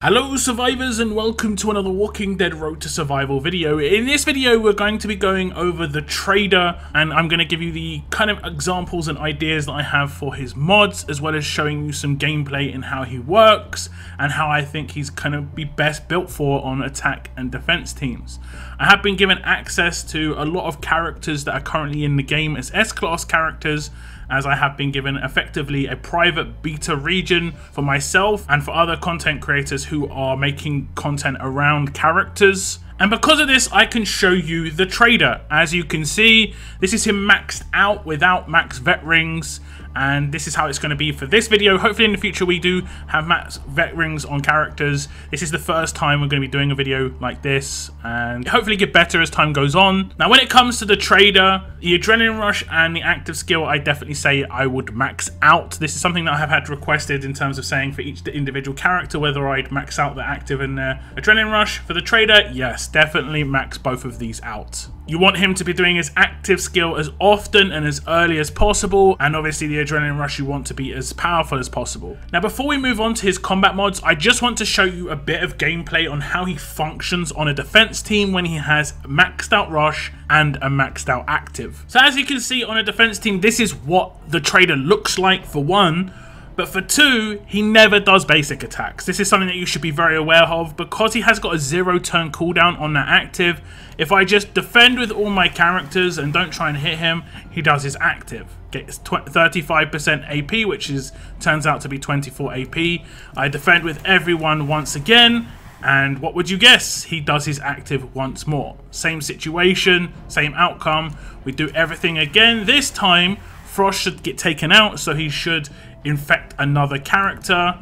Hello survivors and welcome to another Walking Dead Road to Survival video. In this video we're going to be going over the trader and I'm going to give you the kind of examples and ideas that I have for his mods, as well as showing you some gameplay in how he works and how I think he's going to be best built for on attack and defense teams. I have been given access to a lot of characters that are currently in the game as S-class characters, as I have been given effectively a private beta region for myself and for other content creators who are making content around characters. And because of this, I can show you the trader. As you can see, this is him maxed out without max vet rings. And this is how it's going to be for this video. Hopefully in the future we do have max vet rings on characters. This is the first time we're going to be doing a video like this, and hopefully get better as time goes on. Now when it comes to the trader, the adrenaline rush and the active skill, I definitely say I would max out. This is something that I have had requested in terms of saying for each individual character whether I'd max out the active and the adrenaline rush. For the trader, yes, definitely max both of these out. You want him to be doing his active skill as often and as early as possible, and obviously the adrenaline rush you want to be as powerful as possible. Now before we move on to his combat mods, I just want to show you a bit of gameplay on how he functions on a defense team when he has maxed out rush and a maxed out active. So as you can see on a defense team, this is what the trader looks like for one. But for two, he never does basic attacks. This is something that you should be very aware of because he has got a 0 turn cooldown on that active. If I just defend with all my characters and don't try and hit him, he does his active. Gets 35% AP, which turns out to be 24 AP. I defend with everyone once again, and what would you guess? He does his active once more. Same situation, same outcome. We do everything again. This time, Frost should get taken out, so he should infect another character,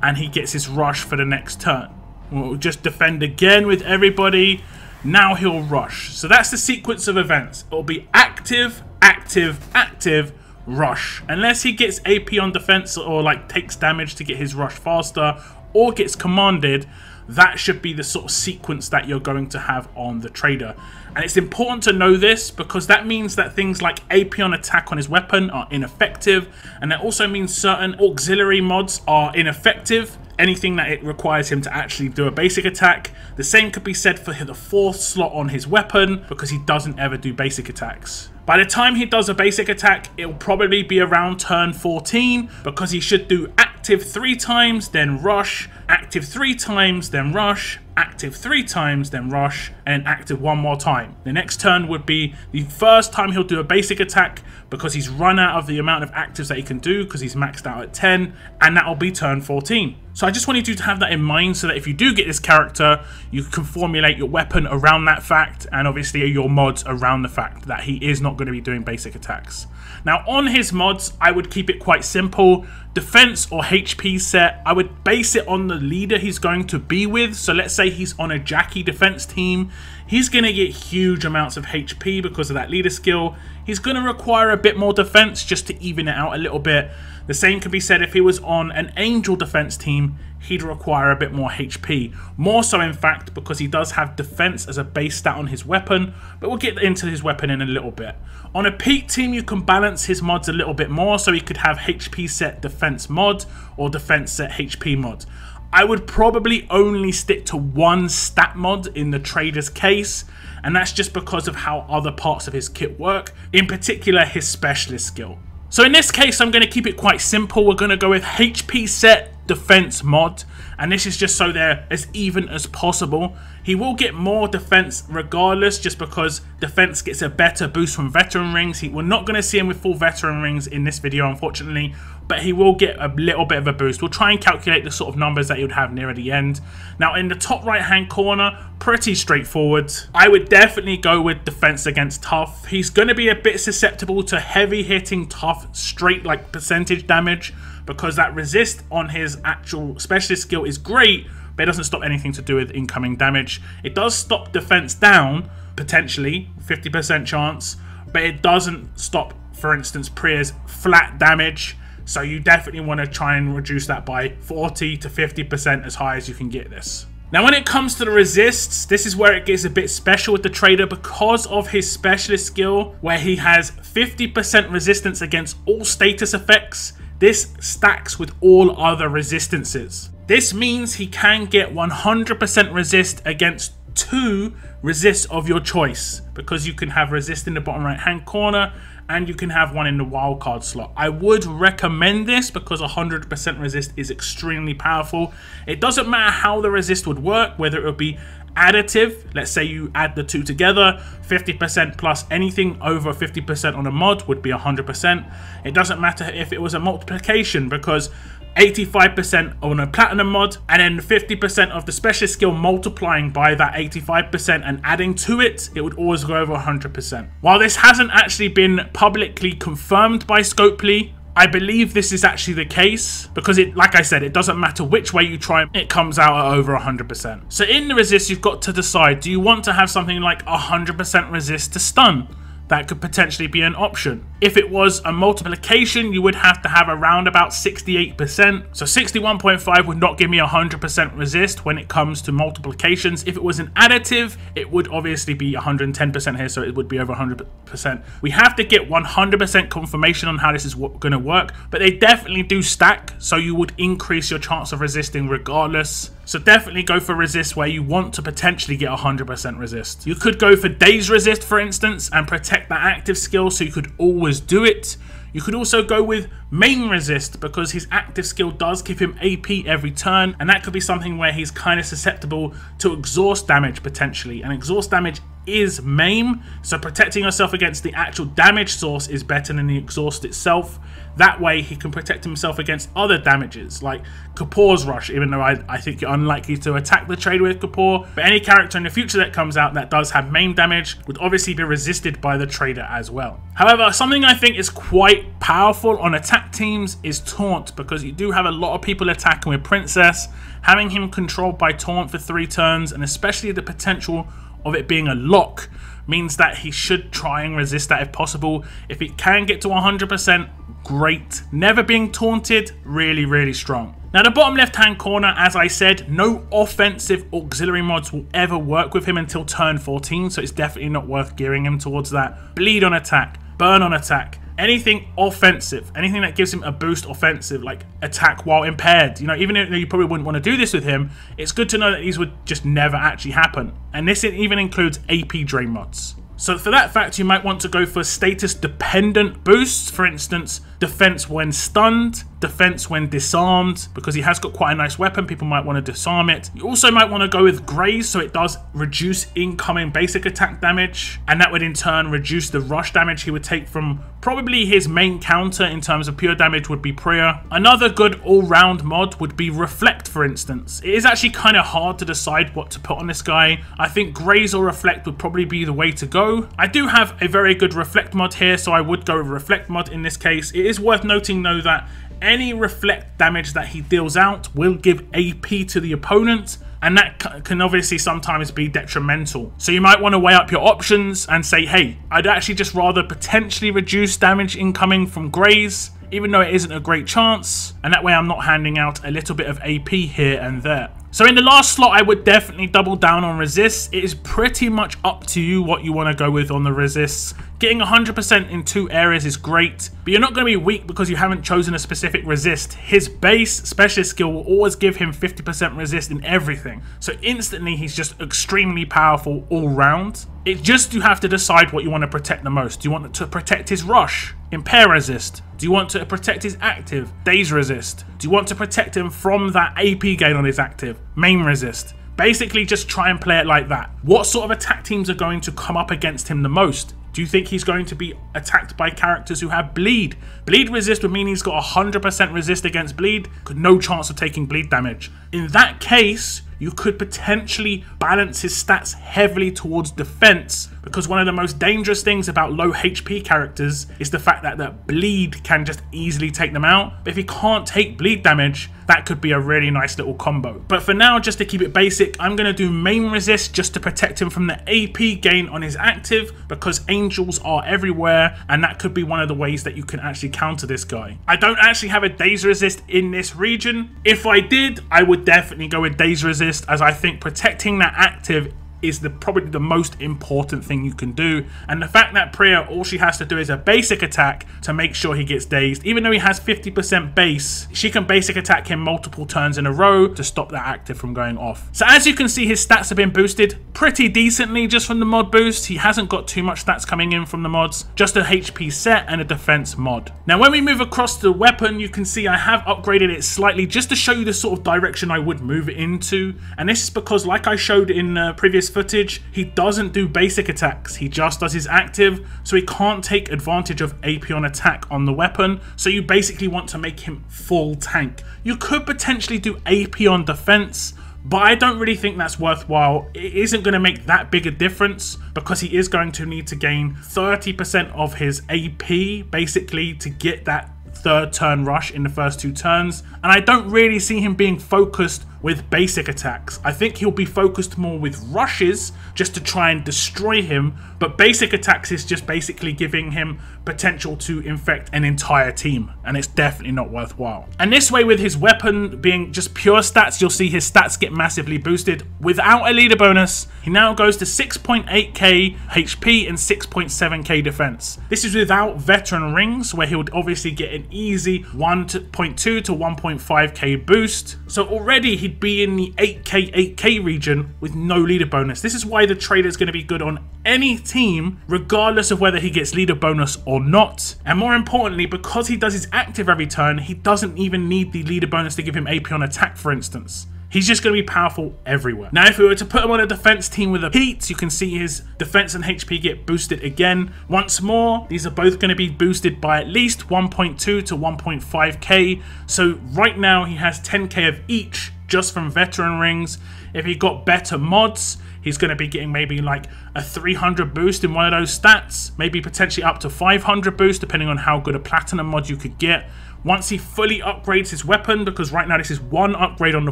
and he gets his rush for the next turn. We'll just defend again with everybody. Now he'll rush. So that's the sequence of events. It'll be active, active, active, rush. Unless he gets AP on defense or like takes damage to get his rush faster or gets commanded, that should be the sort of sequence that you're going to have on the trader. And it's important to know this because that means that things like AP on attack on his weapon are ineffective, and that also means certain auxiliary mods are ineffective. Anything that it requires him to actually do a basic attack. The same could be said for the 4th slot on his weapon because he doesn't ever do basic attacks. By the time he does a basic attack, it'll probably be around turn 14 because he should do active 3 times, then rush, active 3 times, then rush, active 3 times, then rush, and active 1 more time. The next turn would be the first time he'll do a basic attack because he's run out of the amount of actives that he can do because he's maxed out at 10, and that'll be turn 14. So I just wanted you to have that in mind so that if you do get this character, you can formulate your weapon around that fact, and obviously your mods around the fact that he is not going to be doing basic attacks. Now on his mods, I would keep it quite simple. Defense or HP set, I would base it on the leader he's going to be with. So let's say he's on a Jackie defense team. He's going to get huge amounts of HP because of that leader skill. He's going to require a bit more defense just to even it out a little bit. The same could be said if he was on an Angel defense team, he'd require a bit more HP. More so in fact because he does have defense as a base stat on his weapon, but we'll get into his weapon in a little bit. On a peak team, you can balance his mods a little bit more, so he could have HP set defense mod or defense set HP mod. I would probably only stick to one stat mod in the trader's case, and that's just because of how other parts of his kit work, in particular his specialist skill. So in this case, I'm going to keep it quite simple. We're going to go with HP set defense mod, and this is just so they're as even as possible. He will get more defense regardless, just because defense gets a better boost from veteran rings. We're not going to see him with full veteran rings in this video, unfortunately, but he will get a little bit of a boost. We'll try and calculate the sort of numbers that he would have near the end. Now in the top right hand corner, pretty straightforward. I would definitely go with defense against tough. He's going to be a bit susceptible to heavy hitting tough straight like percentage damage, because that resist on his actual specialist skill is great, but it doesn't stop anything to do with incoming damage. It does stop defense down, potentially, 50% chance, but it doesn't stop, for instance, Priya's flat damage. So you definitely want to try and reduce that by 40 to 50% as high as you can get this. Now when it comes to the resists, this is where it gets a bit special with the trader because of his specialist skill, where he has 50% resistance against all status effects, this stacks with all other resistances. This means he can get 100% resist against 2 resists of your choice, because you can have resist in the bottom right hand corner and you can have one in the wildcard slot. I would recommend this because 100% resist is extremely powerful. It doesn't matter how the resist would work, whether it would be additive, let's say you add the 2 together, 50% plus anything over 50% on a mod would be 100%. It doesn't matter if it was a multiplication, because 85% on a platinum mod and then 50% of the specialist skill multiplying by that 85% and adding to it, it would always go over 100%. While this hasn't actually been publicly confirmed by Scopely, I believe this is actually the case, because it, like I said, it doesn't matter which way you try, it comes out at over 100%. So in the resist, you've got to decide, do you want to have something like 100% resist to stun? That could potentially be an option. If it was a multiplication, you would have to have around about 68%. So 61.5 would not give me 100% resist when it comes to multiplications. If it was an additive, it would obviously be 110% here, so it would be over 100%. We have to get 100% confirmation on how this is going to work, but they definitely do stack, so you would increase your chance of resisting regardless. So definitely go for resist where you want to potentially get 100% resist. You could go for daze resist, for instance, and protect that active skill, so you could always do it. You could also go with main resist, because his active skill does give him AP every turn, and that could be something where he's kind of susceptible to exhaust damage potentially, and exhaust damage is maim, so protecting yourself against the actual damage source is better than the exhaust itself. That way he can protect himself against other damages like Kapoor's Rush, even though I think you're unlikely to attack the trader with Kapoor. But any character in the future that comes out that does have maim damage would obviously be resisted by the trader as well. However, something I think is quite powerful on attack teams is Taunt, because you do have a lot of people attacking with Princess. Having him controlled by Taunt for 3 turns, and especially the potential of it being a lock, means that he should try and resist that if possible. If it can get to 100%, great. Never being taunted, really, really strong. Now, the bottom left hand corner, as I said, no offensive auxiliary mods will ever work with him until turn 14, so it's definitely not worth gearing him towards that. Bleed on attack, burn on attack, anything offensive, anything that gives him a boost offensive, like attack while impaired. You know, even though you probably wouldn't want to do this with him, it's good to know that these would just never actually happen. And this even includes AP drain mods. So for that fact, you might want to go for status dependent boosts, for instance, defense when stunned, defense when disarmed, because he has got quite a nice weapon, people might want to disarm it. You also might want to go with graze, so it does reduce incoming basic attack damage, and that would in turn reduce the rush damage he would take from probably his main counter in terms of pure damage would be Priya. Another good all-round mod would be Reflect, for instance. It is actually kind of hard to decide what to put on this guy. I think Graze or Reflect would probably be the way to go. I do have a very good Reflect mod here, so I would go with Reflect mod in this case. It is worth noting though that any Reflect damage that he deals out will give AP to the opponent, and that can obviously sometimes be detrimental. So you might want to weigh up your options and say, hey, I'd actually just rather potentially reduce damage incoming from Graze, even though it isn't a great chance, and that way I'm not handing out a little bit of AP here and there. So in the last slot, I would definitely double down on resists. It is pretty much up to you what you want to go with on the resists. Getting 100% in 2 areas is great, but you're not going to be weak because you haven't chosen a specific resist. His base specialist skill will always give him 50% resist in everything. So instantly, he's just extremely powerful all round. It's just you have to decide what you want to protect the most. Do you want to protect his rush? Impair resist? Do you want to protect his active? Daze resist? Do you want to protect him from that AP gain on his active? Main resist? Basically, just try and play it like that. What sort of attack teams are going to come up against him the most? Do you think he's going to be attacked by characters who have bleed? Bleed resist would mean he's got 100% resist against bleed, no chance of taking bleed damage. In that case, you could potentially balance his stats heavily towards defense, because one of the most dangerous things about low HP characters is the fact that that bleed can just easily take them out. But if he can't take bleed damage, that could be a really nice little combo. But for now, just to keep it basic, I'm going to do main resist just to protect him from the AP gain on his active, because angels are everywhere, and that could be one of the ways that you can actually counter this guy. I don't actually have a daze resist in this region. If I did, I would definitely go with daze resist, as I think protecting that active is probably the most important thing you can do. And the fact that Priya, all she has to do is a basic attack to make sure he gets dazed. Even though he has 50% base, she can basic attack him multiple turns in a row to stop that active from going off. So as you can see, his stats have been boosted pretty decently just from the mod boost. He hasn't got too much stats coming in from the mods, just a HP set and a defense mod. Now when we move across to the weapon, you can see I have upgraded it slightly just to show you the sort of direction I would move it into. And this is because, like I showed in previous footage, he doesn't do basic attacks. He just does his active, so he can't take advantage of AP on attack on the weapon. So you basically want to make him full tank. You could potentially do AP on defense, but I don't really think that's worthwhile. It isn't going to make that big a difference because he is going to need to gain 30% of his AP basically to get that third turn rush in the first 2 turns. And I don't really see him being focused with basic attacks. I think he'll be focused more with rushes just to try and destroy him, but basic attacks is just basically giving him potential to infect an entire team, and it's definitely not worthwhile. And this way, with his weapon being just pure stats, you'll see his stats get massively boosted without a leader bonus. He now goes to 6.8k HP and 6.7k defense. This is without veteran rings, where he would obviously get an easy 1.2 to 1.5k boost. So already he'd be in the 8k region with no leader bonus. This is why the trader is going to be good on any team, regardless of whether he gets leader bonus or not. And more importantly, because he does his active every turn, he doesn't even need the leader bonus to give him AP on attack, for instance. He's just going to be powerful everywhere. Now, if we were to put him on a defense team with a Pete, you can see his defense and HP get boosted again. Once more, these are both going to be boosted by at least 1.2 to 1.5k. So right now he has 10k of each just from veteran rings. If he got better mods, he's going to be getting maybe like a 300 boost in one of those stats, maybe potentially up to 500 boost depending on how good a platinum mod you could get. Once he fully upgrades his weapon, because right now this is one upgrade on the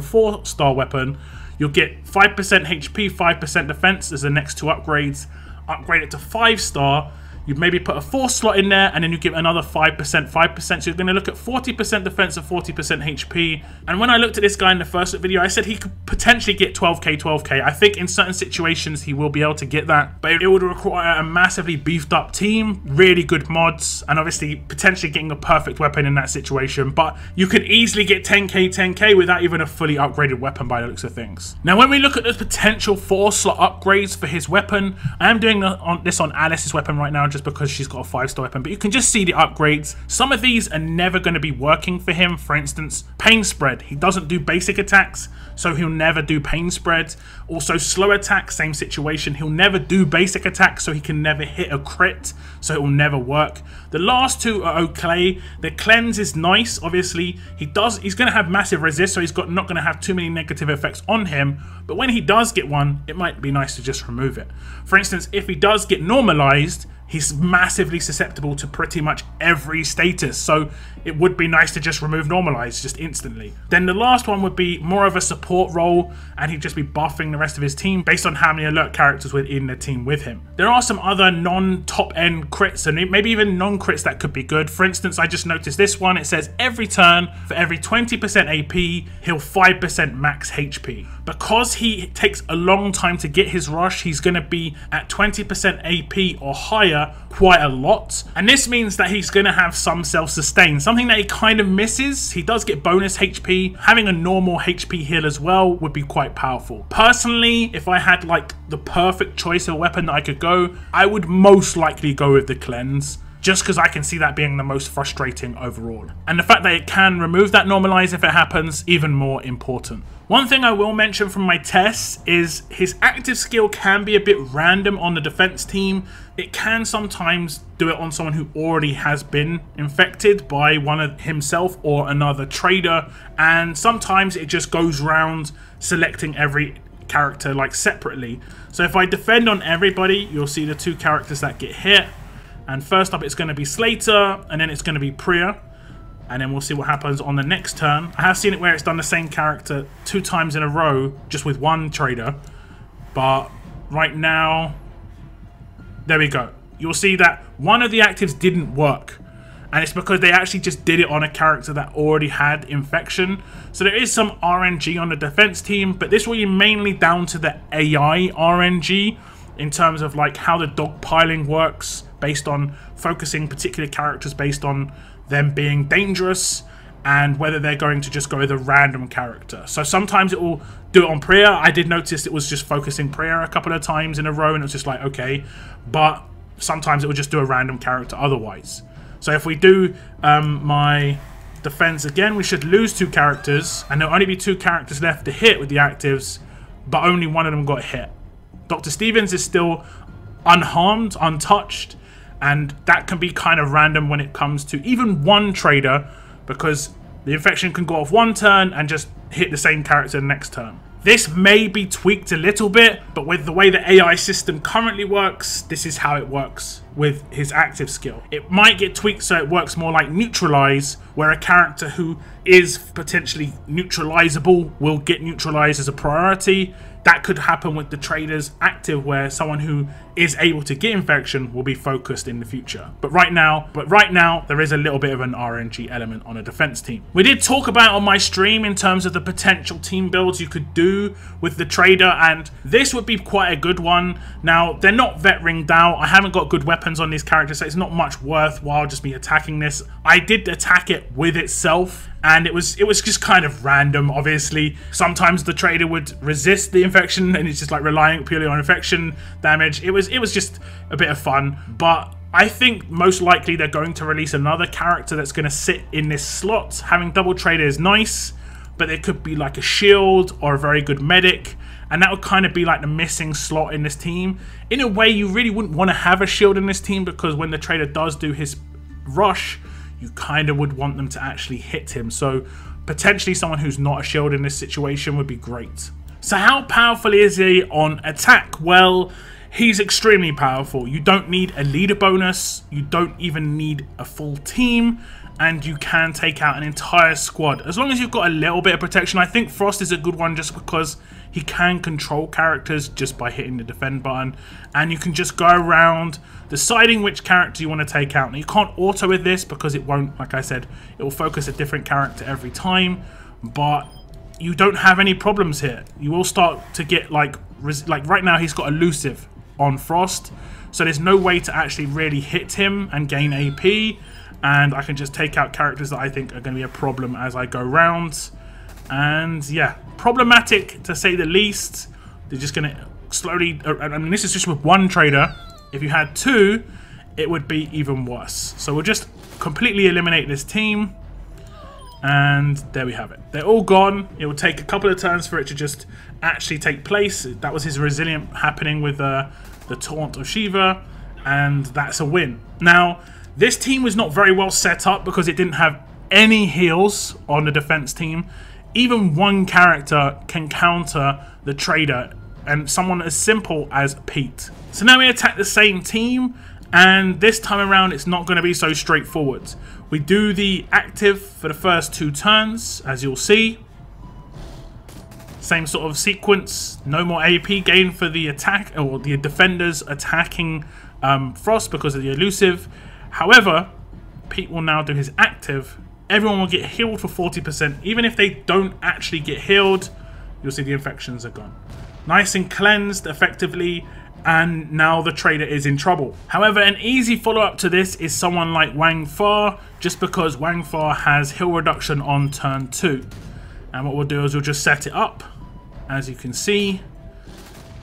4-star weapon, you'll get 5% HP, 5% defense as the next 2 upgrades. Upgrade it to 5-star, you maybe put a 4 slot in there, and then you give another 5%, so you're going to look at 40% defense and 40% HP. And when I looked at this guy in the first video, I said he could potentially get 12k. I think in certain situations he will be able to get that, but it would require a massively beefed up team, really good mods, and obviously potentially getting a perfect weapon in that situation. But you could easily get 10k without even a fully upgraded weapon by the looks of things. Now when we look at the potential 4-slot upgrades for his weapon, I am doing this on Alice's weapon right now just because she's got a 5-star weapon, but you can just see the upgrades. Some of these are never going to be working for him. For instance, pain spread. He doesn't do basic attacks, so he'll never do pain spread. Also slow attack, same situation. He'll never do basic attacks, so he can never hit a crit, so it will never work. The last 2 are okay. The cleanse is nice. Obviously he's going to have massive resist, so he's not going to have too many negative effects on him, but when he does get one, it might be nice to just remove it. For instance, if he does get normalized, he's massively susceptible to pretty much every status, so it would be nice to just remove normalize just instantly. Then the last one would be more of a support role, and he'd just be buffing the rest of his team based on how many alert characters were in the team with him. There are some other non-top end crits and maybe even non-crits that could be good. For instance, I just noticed this one. It says every turn for every 20% AP, he'll 5% max HP. Because he takes a long time to get his rush, he's going to be at 20% AP or higher quite a lot, and this means that he's going to have some self-sustain, something that he kind of misses. He does get bonus HP. Having a normal HP heal as well would be quite powerful. Personally, if I had like the perfect choice of weapon that I could go, I would most likely go with the cleanse, just because I can see that being the most frustrating overall. And the fact that it can remove that normalize if it happens, even more important. One thing I will mention from my tests is his active skill can be a bit random on the defense team. It can sometimes do it on someone who already has been infected by one of himself or another trader, and sometimes it just goes around selecting every character like separately. So if I defend on everybody, you'll see the 2 characters that get hit. And first up, it's going to be Slater, and then it's going to be Priya. And then we'll see what happens on the next turn. I have seen it where it's done the same character 2 times in a row, just with one trader. But right now, there we go. You'll see that one of the actives didn't work. and it's because they actually just did it on a character that already had infection. So there is some RNG on the defense team, but this will be mainly down to the AI RNG in terms of like how the dogpiling works, based on focusing particular characters based on them being dangerous, and whether they're going to just go with a random character. So sometimes it will do it on Priya. I did notice it was just focusing Priya a couple of times in a row, and it was just like, okay. But sometimes it will just do a random character otherwise. So if we do my defense again, we should lose 2 characters, and there'll only be 2 characters left to hit with the actives, but only one of them got hit. Dr. Stevens is still unharmed, untouched, and that can be kind of random when it comes to even one trader, because the infection can go off one turn and just hit the same character the next turn. This may be tweaked a little bit, but with the way the AI system currently works, this is how it works with his active skill. It might get tweaked so it works more like neutralize, where a character who is potentially neutralizable will get neutralized as a priority. That could happen with the trader's active, where someone who is able to get infection will be focused in the future. But right now there is a little bit of an RNG element on a defense team. We did talk about on my stream in terms of the potential team builds you could do with the trader, and this would be quite a good one. Now, they're not vet ringed out. I haven't got good weapons on these characters, so it's not much worthwhile just me attacking this. I did attack it with itself, and it was just kind of random. Obviously, sometimes the trader would resist the infection, and it's just like relying purely on infection damage. It was just a bit of fun, but I think most likely they're going to release another character that's going to sit in this slot. Having double trader is nice, but it could be like a shield or a very good medic, and that would kind of be like the missing slot in this team. In a way, you really wouldn't want to have a shield in this team, because when the trader does do his rush, you kind of would want them to actually hit him. So potentially someone who's not a shield in this situation would be great. So how powerful is he on attack? Well, he's extremely powerful. You don't need a leader bonus, you don't even need a full team, and you can take out an entire squad as long as you've got a little bit of protection. I think Frost is a good one just because he can control characters just by hitting the defend button, and you can just go around deciding which character you want to take out. Now, you can't auto with this because it won't, like I said, it will focus a different character every time, but you don't have any problems here. You will start to get like right now he's got elusive on Frost, so there's no way to actually really hit him and gain AP, and I can just take out characters that I think are going to be a problem as I go round. And yeah, problematic to say the least. They're just going to slowly, I mean, this is just with one trader. If you had 2, it would be even worse. So we'll just completely eliminate this team, and there we have it. They're all gone. It will take a couple of turns for it to just actually take place. That was his resilient happening with the Taunt of Shiva, and that's a win. Now, this team was not very well set up because it didn't have any heals on the defense team. Even one character can counter the trader, and someone as simple as Pete. So now we attack the same team, and this time around it's not going to be so straightforward. We do the active for the first 2 turns, as you'll see. Same sort of sequence. No more AP gain for the attack, or the defenders attacking Frost because of the elusive. However, Pete will now do his active. Everyone will get healed for 40%. Even if they don't actually get healed, you'll see the infections are gone. Nice and cleansed effectively, and now the trader is in trouble. However, an easy follow-up to this is someone like Wang Fa, just because Wang Fa has heal reduction on turn 2. And what we'll do is we'll just set it up. As you can see,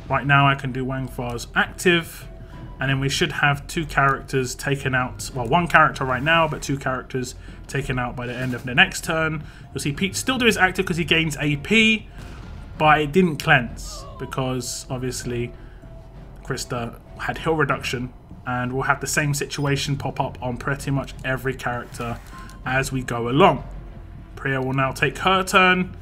right now I can do Wang Fa's active, and then we should have 2 characters taken out. Well, 1 character right now, but 2 characters taken out by the end of the next turn. You'll see Pete still do his active because he gains AP, but it didn't cleanse because obviously Krista had heal reduction, and we'll have the same situation pop up on pretty much every character as we go along. Priya will now take her turn,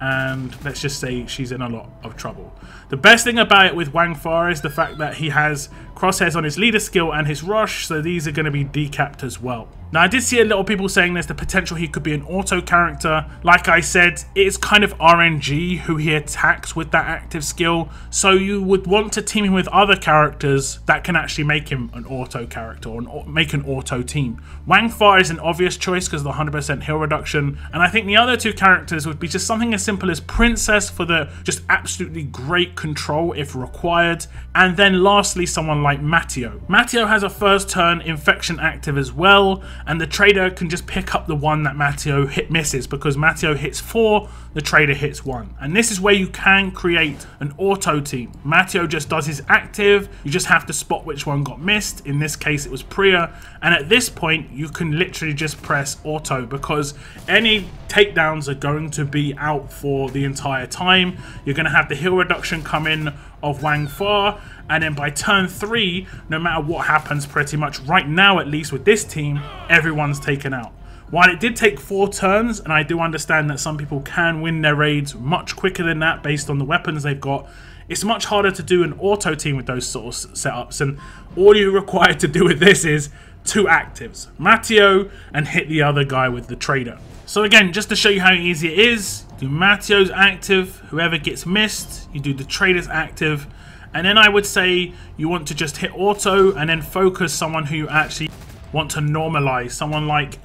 and let's just say she's in a lot of trouble. The best thing about it with Wang Fa is the fact that he has crosshairs on his leader skill and his rush, so these are going to be decapped as well. Now, I did see a lot of people saying there's the potential he could be an auto character. Like I said, it's kind of RNG who he attacks with that active skill, so you would want to team him with other characters that can actually make him an auto character or make an auto team. Wang Fa is an obvious choice because of the 100% heal reduction, and I think the other two characters would be just something as simple as Princess for the just absolutely great control if required, and then lastly someone like Mateo. Mateo has a first turn infection active as well, and the trader can just pick up the one that Mateo misses, because Mateo hits 4, the trader hits 1. And this is where you can create an auto team. Mateo just does his active, you just have to spot which one got missed. In this case it was Priya, and at this point you can literally just press auto, because any takedowns are going to be out for the entire time. You're going to have the heal reduction come in of Wang Fa, and then by turn 3, no matter what happens, pretty much right now at least with this team, everyone's taken out. While it did take 4 turns, and I do understand that some people can win their raids much quicker than that based on the weapons they've got, it's much harder to do an auto team with those sort of setups, and all you're required to do with this is 2 actives, Mateo and hit the other guy with the trader. So again, just to show you how easy it is, do Mateo's active, whoever gets missed, you do the trader's active, and then I would say you want to just hit auto and then focus someone who you actually want to normalize, someone like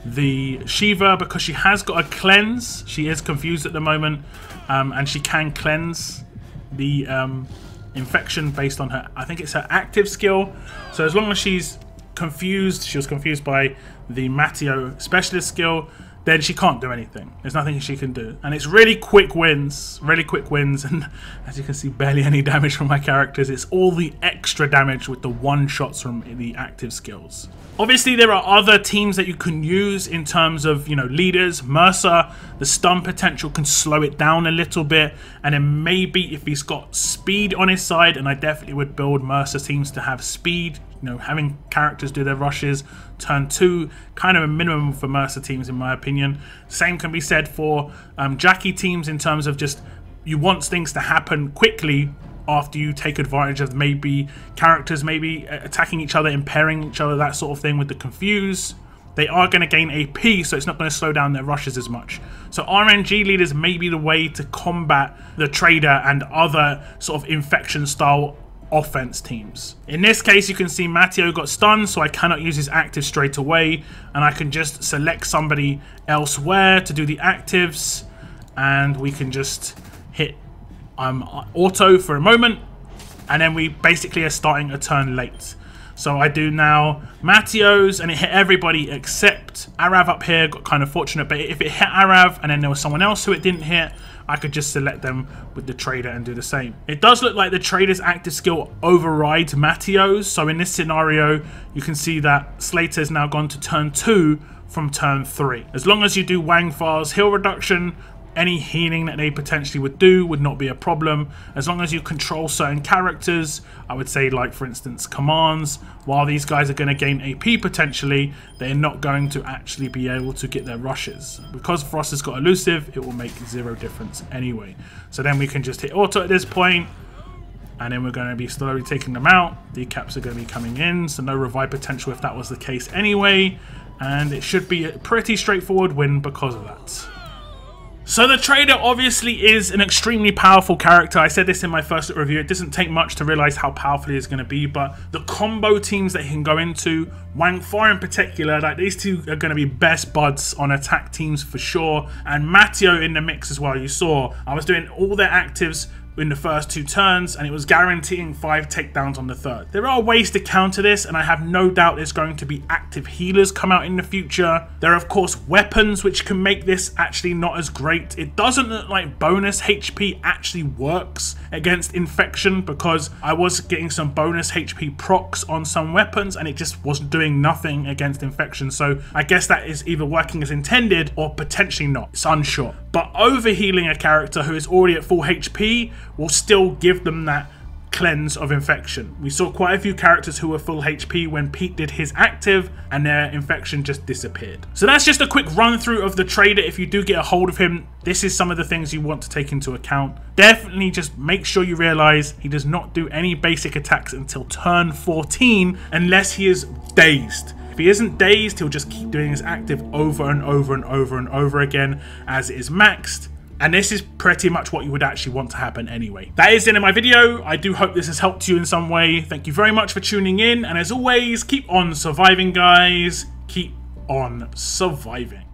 the Shiva, because she has got a cleanse. She is confused at the moment, and she can cleanse the infection based on her, I think it's her active skill. So as long as she's confused, she was confused by the Mateo specialist skill, then she can't do anything. There's nothing she can do. And it's really quick wins, and as you can see, barely any damage from my characters. It's all the extra damage with the one-shots from the active skills. Obviously, there are other teams that you can use in terms of, you know, leaders. Mercer, the stun potential can slow it down a little bit, and then maybe if he's got speed on his side, and I definitely would build Mercer teams to have speed, you know, having characters do their rushes, turn 2, kind of a minimum for Mercer teams in my opinion. Same can be said for Jackie teams in terms of just, you want things to happen quickly after you take advantage of maybe characters maybe attacking each other, impairing each other, that sort of thing with the confuse. They are going to gain AP, so it's not going to slow down their rushes as much. So RNG leaders may be the way to combat the trader and other sort of infection style offense teams. In this case, you can see Mateo got stunned, so I cannot use his active straight away, and I can just select somebody elsewhere to do the actives, and we can just hit auto for a moment, and then we basically are starting a turn late. So I do now Mateo's, and it hit everybody except Arav up here. Got kind of fortunate, but if it hit Arav and then there was someone else who it didn't hit, I could just select them with the trader and do the same. It does look like the trader's active skill overrides Mateo's, so in this scenario you can see that Slater's now gone to turn 2 from turn 3. As long as you do Wang Fa's heal reduction, any healing that they potentially would do would not be a problem. As long as you control certain characters, I would say like for instance commands, while these guys are going to gain AP potentially, they're not going to actually be able to get their rushes. Because Frost has got elusive, it will make 0 difference anyway. So then we can just hit auto at this point, and then we're going to be slowly taking them out. Decaps are going to be coming in, so no revive potential if that was the case anyway, and it should be a pretty straightforward win because of that. So the trader obviously is an extremely powerful character. I said this in my first review. It doesn't take much to realize how powerful he is going to be, but the combo teams that he can go into, Wang Fa in particular, like these two are going to be best buds on attack teams for sure, and Mateo in the mix as well. You saw I was doing all their actives in the first 2 turns, and it was guaranteeing 5 takedowns on the 3rd. There are ways to counter this, and I have no doubt there's going to be active healers come out in the future. There are of course weapons which can make this actually not as great. It doesn't look like bonus HP actually works against infection, because I was getting some bonus HP procs on some weapons and it just wasn't doing nothing against infection. So I guess that is either working as intended or potentially not. It's unsure. But overhealing a character who is already at full HP will still give them that cleanse of infection. We saw quite a few characters who were full HP when Pete did his active and their infection just disappeared. So that's just a quick run through of the trader. If you do get a hold of him, this is some of the things you want to take into account. Definitely just make sure you realize he does not do any basic attacks until turn 14 unless he is dazed. If he isn't dazed, he'll just keep doing his active over and over and over and over again as it is maxed. And this is pretty much what you would actually want to happen anyway. That is the end of my video. I do hope this has helped you in some way. Thank you very much for tuning in. And as always, keep on surviving, guys. Keep on surviving.